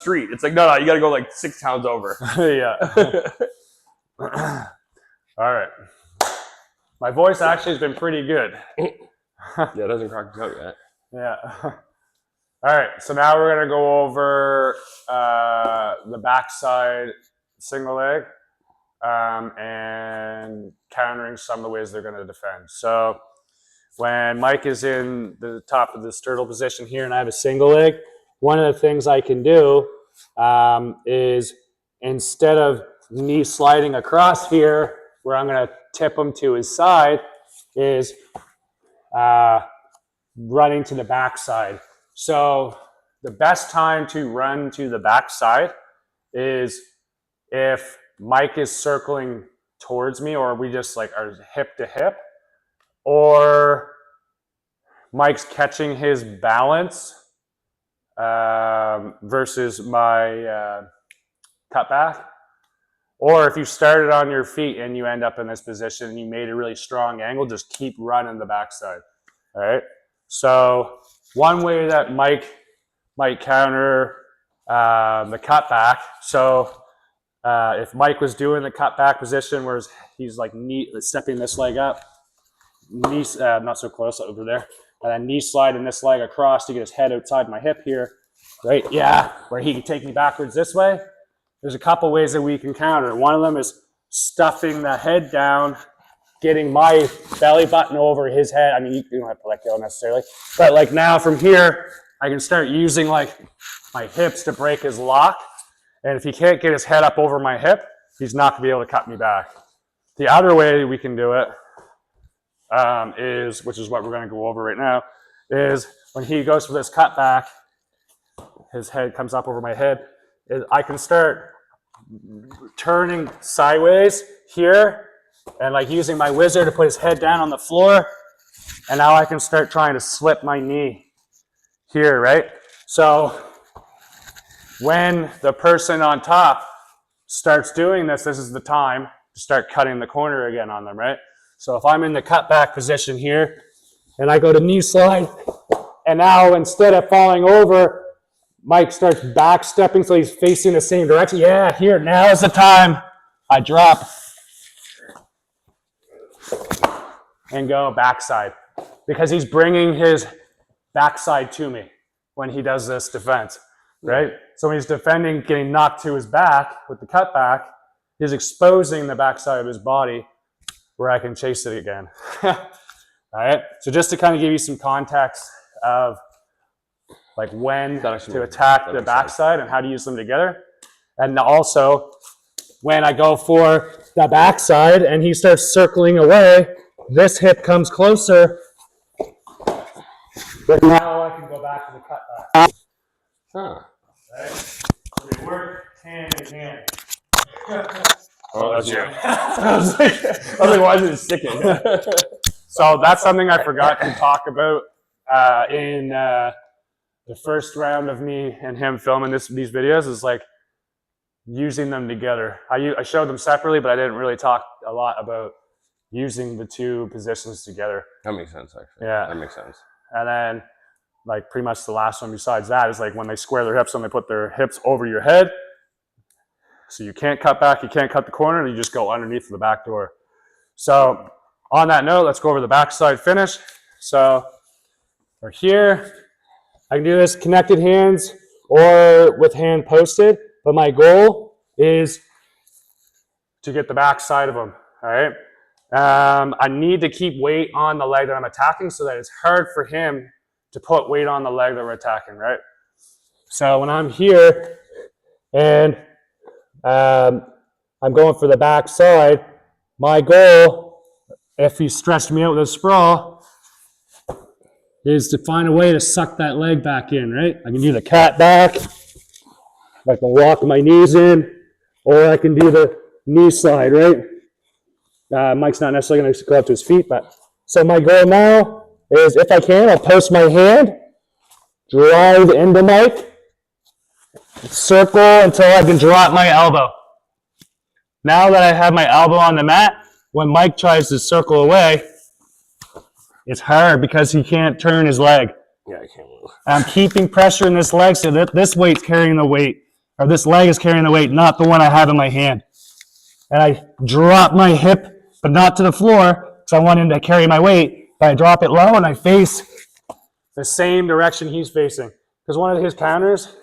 street. It's like, no, you got to go like 6 towns over. Yeah. All right. My voice actually has been pretty good. Yeah, it doesn't crack out yet. Yeah. All right. So now we're going to go over the backside single leg and countering some of the ways they're going to defend. So when Mike is in the top of this turtle position here and I have a single leg, one of the things I can do is instead of knee sliding across here, where I'm going to tip him to his side, is running to the backside. So the best time to run to the backside is if Mike is circling towards me, or we just like are hip to hip, or Mike's catching his balance versus my cutback. Or if you started on your feet and you end up in this position and you made a really strong angle, just keep running the backside. All right. So one way that Mike might counter the cutback. So if Mike was doing the cutback position where he's like stepping this leg up, knee not so close over there, and then knee sliding this leg across to get his head outside my hip here, right? Yeah, where he can take me backwards this way. There's a couple ways that we can counter. One of them is stuffing the head down, getting my belly button over his head. I mean, you don't have to let go necessarily, but like now from here, I can start using like my hips to break his lock. And if he can't get his head up over my hip, he's not gonna be able to cut me back. The other way we can do it is, which is what we're gonna go over right now, is when he goes for this cutback, his head comes up over my head, I can start turning sideways here and like using my whizzer to put his head down on the floor. And now I can start trying to slip my knee here, right? So when the person on top starts doing this, this is the time to start cutting the corner again on them, right? So if I'm in the cutback position here and I go to knee slide, and now instead of falling over, Mike starts back stepping so he's facing the same direction. Yeah, here, now is the time. I drop and go backside because he's bringing his backside to me when he does this defense, right? So when he's defending, getting knocked to his back with the cutback, he's exposing the backside of his body where I can chase it again. All right, so just to kind of give you some context of like when to attack the backside and how to use them together. And also, when I go for the backside and he starts circling away, this hip comes closer. But now I can go back to the cutback. Huh. Right? So they work hand in hand. Oh, that's you. I was like, why is it sticking? So that's something I forgot to talk about in the first round of me and him filming these videos, is like using them together. I showed them separately, but I didn't really talk a lot about using the two positions together. That makes sense, actually. Yeah. That makes sense. And then like pretty much the last one besides that is like when they square their hips and they put their hips over your head. So you can't cut back, you can't cut the corner, and you just go underneath the back door. So on that note, let's go over the backside finish. So we're here. I can do this connected hands or with hand posted, but my goal is to get the back side of them, all right? I need to keep weight on the leg that I'm attacking so that it's hard for him to put weight on the leg that we're attacking, right? So when I'm here and I'm going for the back side, my goal, if he stretched me out with a sprawl, is to find a way to suck that leg back in, right? I can do the cat back, I can walk my knees in, or I can do the knee slide, right? Mike's not necessarily going to go up to his feet, but so my goal now is, if I can, I'll post my hand, drive into Mike, circle until I can drop my elbow. Now that I have my elbow on the mat, when Mike tries to circle away, it's hard because he can't turn his leg. Yeah, I can't move. I'm keeping pressure in this leg so that this weight's carrying the weight. or this leg is carrying the weight, not the one I have in my hand. And I drop my hip, but not to the floor, because I want him to carry my weight. But I drop it low and I face the same direction he's facing. Because one of his counters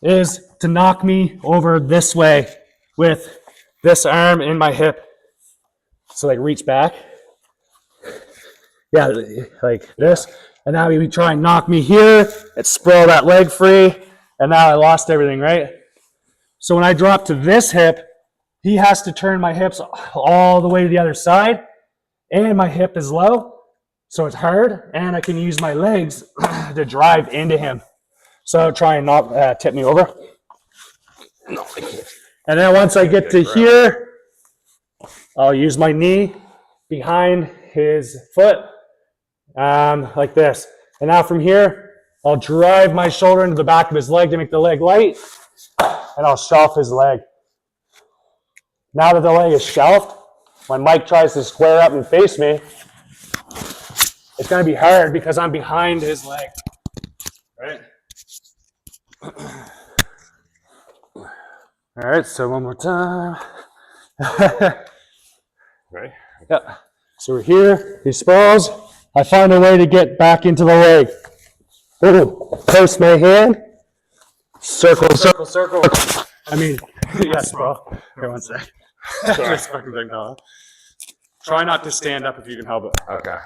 is to knock me over this way with this arm in my hip. So like reach back. Yeah, like this. And now he would try and knock me here and sprawl that leg free. And now I lost everything, right? So when I drop to this hip, he has to turn my hips all the way to the other side. And my hip is low. So it's hard. And I can use my legs to drive into him. So try and not tip me over. No, I can't. And then once I get to here, I'll use my knee behind his foot, like this. And now from here, I'll drive my shoulder into the back of his leg to make the leg light, and I'll shelf his leg. Now that the leg is shelved, when Mike tries to square up and face me, it's going to be hard because I'm behind his leg, right? All right, so one more time. Right? Yeah. So we're here, he sprawls. I find a way to get back into the leg. Post my hand. Circle, circle, circle. I mean, yes, bro. Here, one sec. This fucking thing, no. Try not to stand up if you can help it. Okay.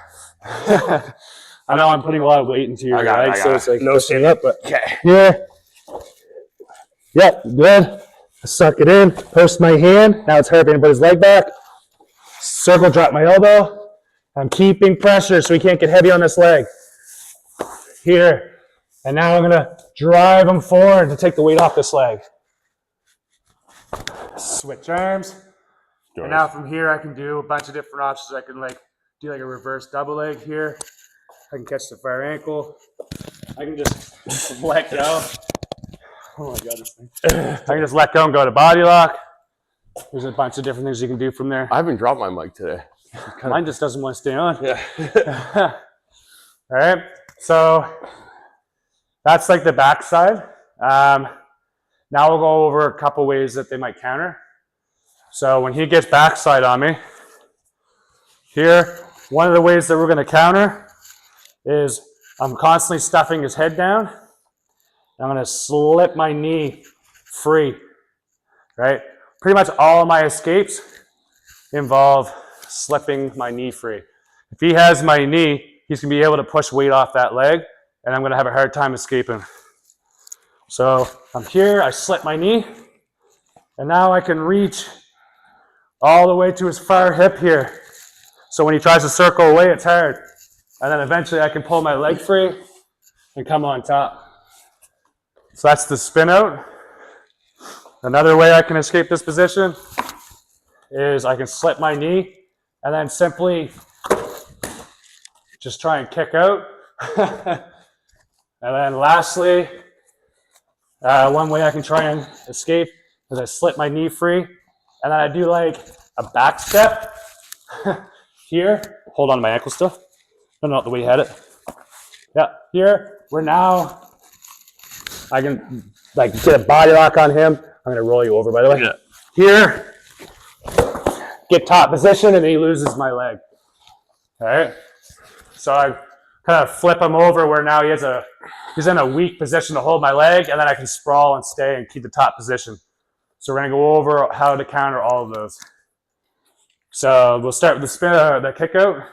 I know I'm putting a lot of weight into your leg, so it's like no stand up, but okay. Here. Yep, good. Suck it in. Post my hand. Now it's hurting, put his leg back. Circle, drop my elbow. I'm keeping pressure so he can't get heavy on this leg. Here. And now I'm going to drive him forward to take the weight off this leg. Switch arms. And now from here I can do a bunch of different options. I can do a reverse double leg here. I can catch the far ankle. I can just let go. Oh my God, this thing. I can just let go and go to body lock. There's a bunch of different things you can do from there. I haven't dropped my mic today. Mine just doesn't want to stay on. Yeah. All right. So that's like the back side. Now we'll go over a couple ways that they might counter. So when he gets backside on me, here, one of the ways that we're going to counter is I'm constantly stuffing his head down. I'm going to slip my knee free, right? Pretty much all of my escapes involve slipping my knee free. If he has my knee, he's going to be able to push weight off that leg, and I'm going to have a hard time escaping. So I'm here, I slip my knee, and now I can reach all the way to his far hip here. So when he tries to circle away, it's hard. And then eventually I can pull my leg free and come on top. So that's the spin out. Another way I can escape this position is I can slip my knee and then simply just try and kick out. And then lastly, one way I can try and escape is I slip my knee free and then I do like a back step here. Hold on to my ankle still. No, not the way you had it. Yeah, here. We're now, I can get a body lock on him. I'm going to roll you over, by the way. Yeah. Here, get top position, and he loses my leg. All right. So I kind of flip him over where now he's in a weak position to hold my leg, and then I can sprawl and stay and keep the top position. So we're going to go over how to counter all of those. So we'll start with the spin, the kick out.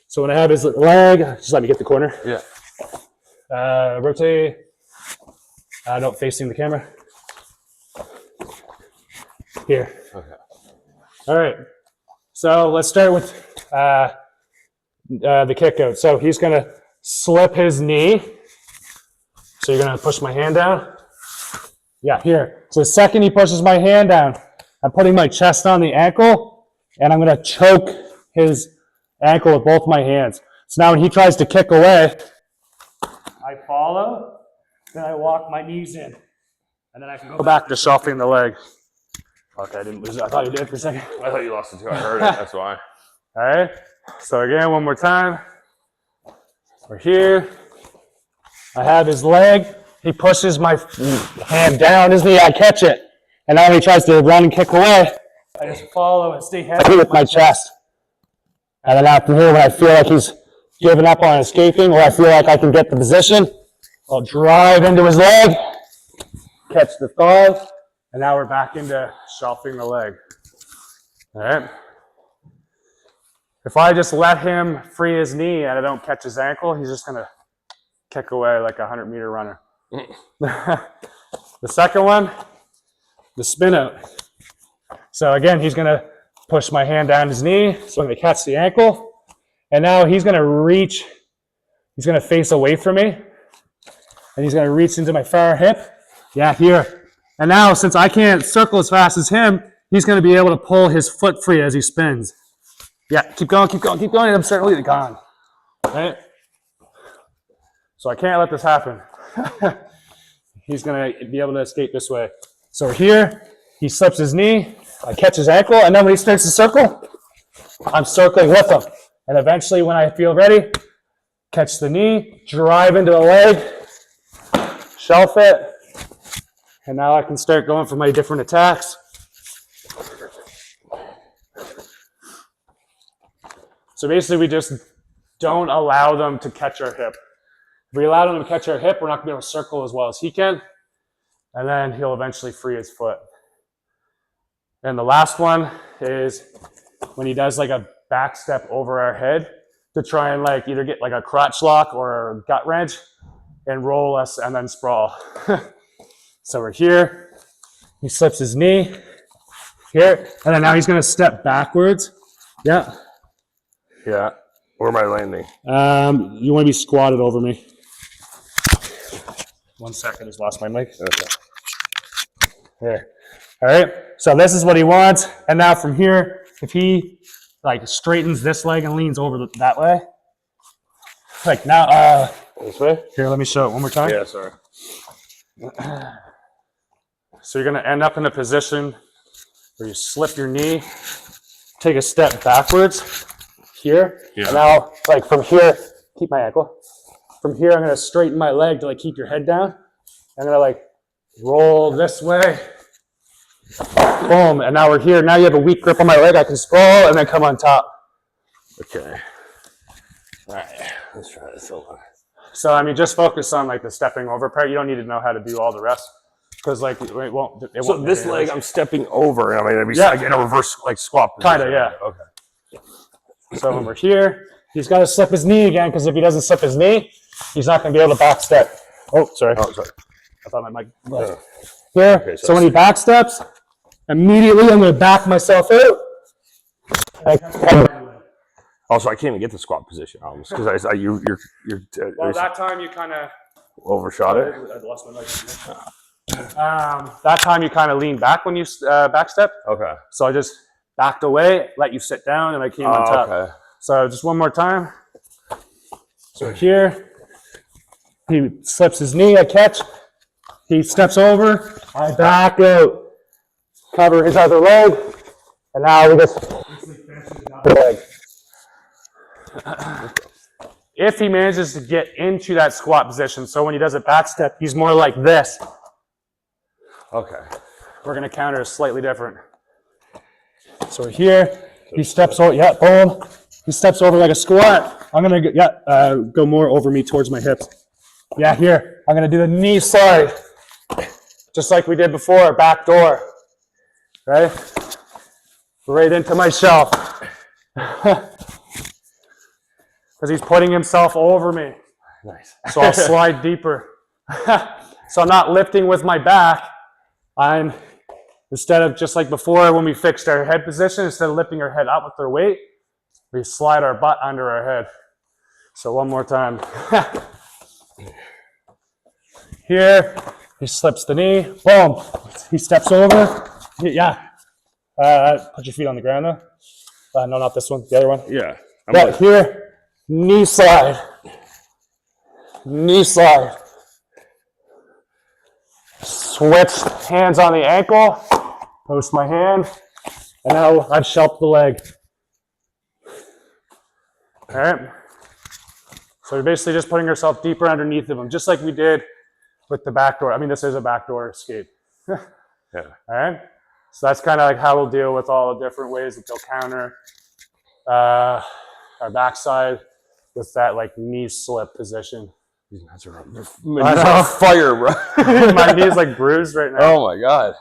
So when I have his leg, just let me get the corner. Yeah. Rotate. Don't facing the camera. Here. Okay. All right. So let's start with the kick out. So he's going to slip his knee. So you're going to push my hand down. Yeah, here. So the second he pushes my hand down, I'm putting my chest on the ankle, and I'm going to choke his ankle with both my hands. So now when he tries to kick away, I follow, then I walk my knees in, and then I can go back to shelving the leg. Okay, I didn't lose it. I thought you did for a second. I thought you lost it too. I heard it. That's why. All right. So again, one more time. We're here. I have his leg. he pushes my hand down his knee, I catch it. And now when he tries to run and kick away, I just follow and stay heavy with my chest. And then after here, when I feel like he's giving up on escaping, or I feel like I can get the position, I'll drive into his leg, catch the thigh, and now we're back into shelving the leg. All right. If I just let him free his knee and I don't catch his ankle, he's just going to kick away like a 100-meter runner. The second one, the spin out. So again, he's going to push my hand down his knee, so I'm going to catch the ankle, and now he's going to reach, he's going to face away from me, and he's going to reach into my far hip. Yeah, here. And now, since I can't circle as fast as him, he's going to be able to pull his foot free as he spins. Yeah, keep going, keep going, keep going, and I'm starting to lead it. Gone. Right? So I can't let this happen. He's going to be able to escape this way. So here, he slips his knee, I catch his ankle, and then when he starts to circle, I'm circling with him. And eventually, when I feel ready, catch the knee, drive into the leg, shelf it, and now I can start going for my different attacks. So basically, we just don't allow them to catch our hip. If we allow them to catch our hip, we're not going to be able to circle as well as he can. And then he'll eventually free his foot. And the last one is when he does like a back step over our head to try and like either get like a crotch lock or a gut wrench and roll us and then sprawl. So we're here. He slips his knee here. And then now he's going to step backwards. Yeah. Yeah. Where am I landing? You want to be squatted over me. 1 second, I just lost my mic. Okay. There. All right. So this is what he wants. And now from here, if he like straightens this leg and leans over that way, like now, This way? here, let me show it one more time. Yeah, sorry. So you're going to end up in a position where you slip your knee, take a step backwards here. Yeah. And now, like from here, keep my ankle. From here, I'm going to straighten my leg to like keep your head down. I'm going to like roll this way. Boom. And now we're here. Now you have a weak grip on my leg. I can sprawl and then come on top. Okay. All right. Let's try this over. So, I mean, just focus on like the stepping over part. You don't need to know how to do all the rest. Because like it won't. So this leg, I'm stepping over, and I mean, Yeah. I get a reverse like squat position. Kind of, yeah. Okay. So when we're here, he's got to slip his knee again, because if he doesn't slip his knee, he's not going to be able to back step. Oh, sorry. Oh, sorry. I thought my mic. Yeah. Here. Okay, so when he back steps, immediately I'm going to back myself out. Also, I can't even get the squat position almost because you're Well, that time you kind of overshot it. I lost my mic. That time you kind of lean back when you back step. Okay. So I just backed away, let you sit down, and I came on top. Okay. So just one more time. So here, he slips his knee, I catch. He steps over, I back out, cover his other leg, and now we just leg. If he manages to get into that squat position, so when he does a back step, he's more like this. Okay. We're going to counter slightly different. So here, he steps over, yeah, boom. He steps over like a squat. I'm going to go more over me towards my hips. Yeah, here. I'm going to do the knee slide. Just like we did before, back door. Right? Right into my shelf. Because he's putting himself over me. Nice. So I'll slide deeper. So I'm not lifting with my back. I'm, instead of just like before when we fixed our head position, instead of lifting our head up with our weight, we slide our butt under our head. So one more time. Here, he slips the knee, boom. He steps over, yeah. Put your feet on the ground though. No, not this one, the other one. Yeah. Yeah, here, knee slide. Knee slide. Switch hands on the ankle, post my hand, and now I've shelved the leg. All right. So we're basically just putting ourselves deeper underneath of him, just like we did with the backdoor. I mean, this is a backdoor escape. Yeah. All right. So that's kind of like how we'll deal with all the different ways that they'll counter our backside with that like knee slip position. That's on fire, bro. My knee is like bruised right now. Oh my God.